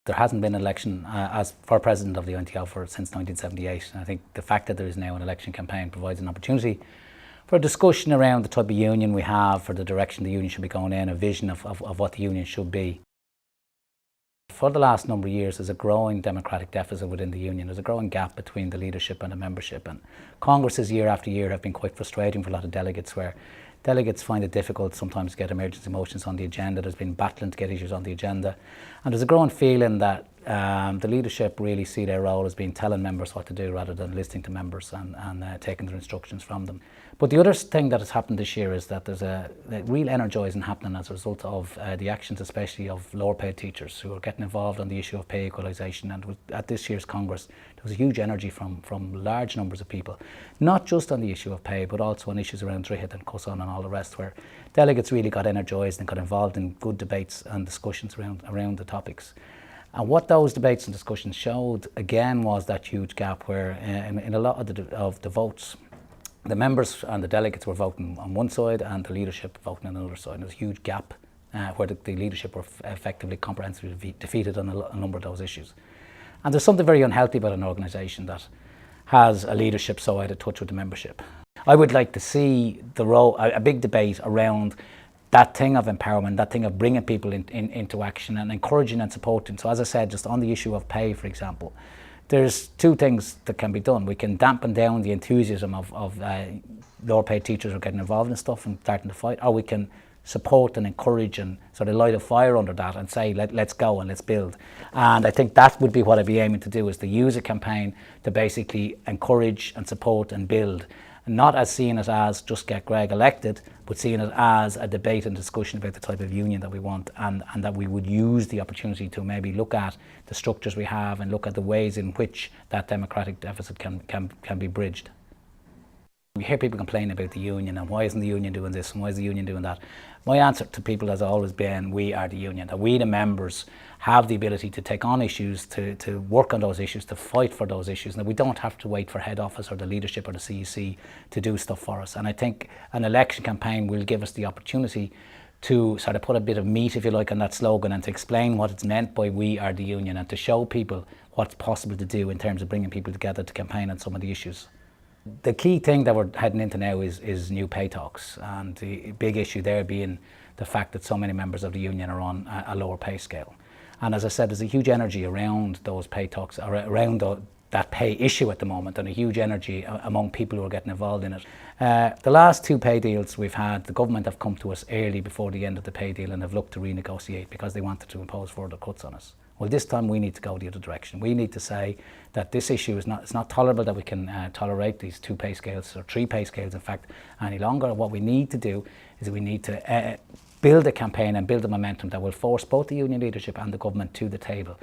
There hasn't been an election as for president of the UNTO since 1978. And I think the fact that there is now an election campaign provides an opportunity for a discussion around the type of union we have, for the direction the union should be going in, a vision of what the union should be. For the last number of years, there's a growing democratic deficit within the union. There's a growing gap between the leadership and the membership. And congresses year after year have been quite frustrating for a lot of delegates, where delegates find it difficult sometimes to get emergency motions on the agenda. There's been battling to get issues on the agenda. And there's a growing feeling that the leadership really see their role as being telling members what to do rather than listening to members and taking their instructions from them. But the other thing that has happened this year is that there's a real energising happening as a result of the actions, especially of lower paid teachers who are getting involved on the issue of pay equalisation. And at this year's Congress, there was a huge energy from large numbers of people, not just on the issue of pay, but also on issues around Droichead and Cusain and all the rest, where delegates really got energised and got involved in good debates and discussions around the topics. And what those debates and discussions showed, again, was that huge gap where in a lot of the votes, the members and the delegates were voting on one side and the leadership voting on the other side. And there's a huge gap where the leadership were effectively comprehensively defeated on a number of those issues. And there's something very unhealthy about an organisation that has a leadership so out of touch with the membership. I would like to see a big debate around that thing of empowerment, that thing of bringing people into action and encouraging and supporting. So as I said, just on the issue of pay, for example, there's two things that can be done. We can dampen down the enthusiasm of lower paid teachers who are getting involved in stuff and starting to fight, or we can support and encourage and sort of light a fire under that and say, let's go and let's build. And I think that would be what I'd be aiming to do, is to use a campaign to basically encourage and support and build. And not as seeing it as just get Greg elected, but seeing it as a debate and discussion about the type of union that we want, and that we would use the opportunity to maybe look at the structures we have and look at the ways in which that democratic deficit can be bridged. We hear people complaining about the union and why isn't the union doing this and why is the union doing that. My answer to people has always been, we are the union, that we the members have the ability to take on issues, to work on those issues, to fight for those issues, and that we don't have to wait for head office or the leadership or the CEC to do stuff for us. And I think an election campaign will give us the opportunity to sort of put a bit of meat, if you like, on that slogan and to explain what it's meant by we are the union and to show people what's possible to do in terms of bringing people together to campaign on some of the issues. The key thing that we're heading into now is new pay talks, and the big issue there being the fact that so many members of the union are on a lower pay scale. And as I said, there's a huge energy around those pay talks, around that pay issue at the moment, and a huge energy among people who are getting involved in it. The last two pay deals we've had, the government have come to us early before the end of the pay deal and have looked to renegotiate because they wanted to impose further cuts on us. Well, this time we need to go the other direction. We need to say that this issue is it's not tolerable that we can tolerate these two pay scales, or three pay scales in fact, any longer. What we need to do is we need to build a campaign and build a momentum that will force both the union leadership and the government to the table.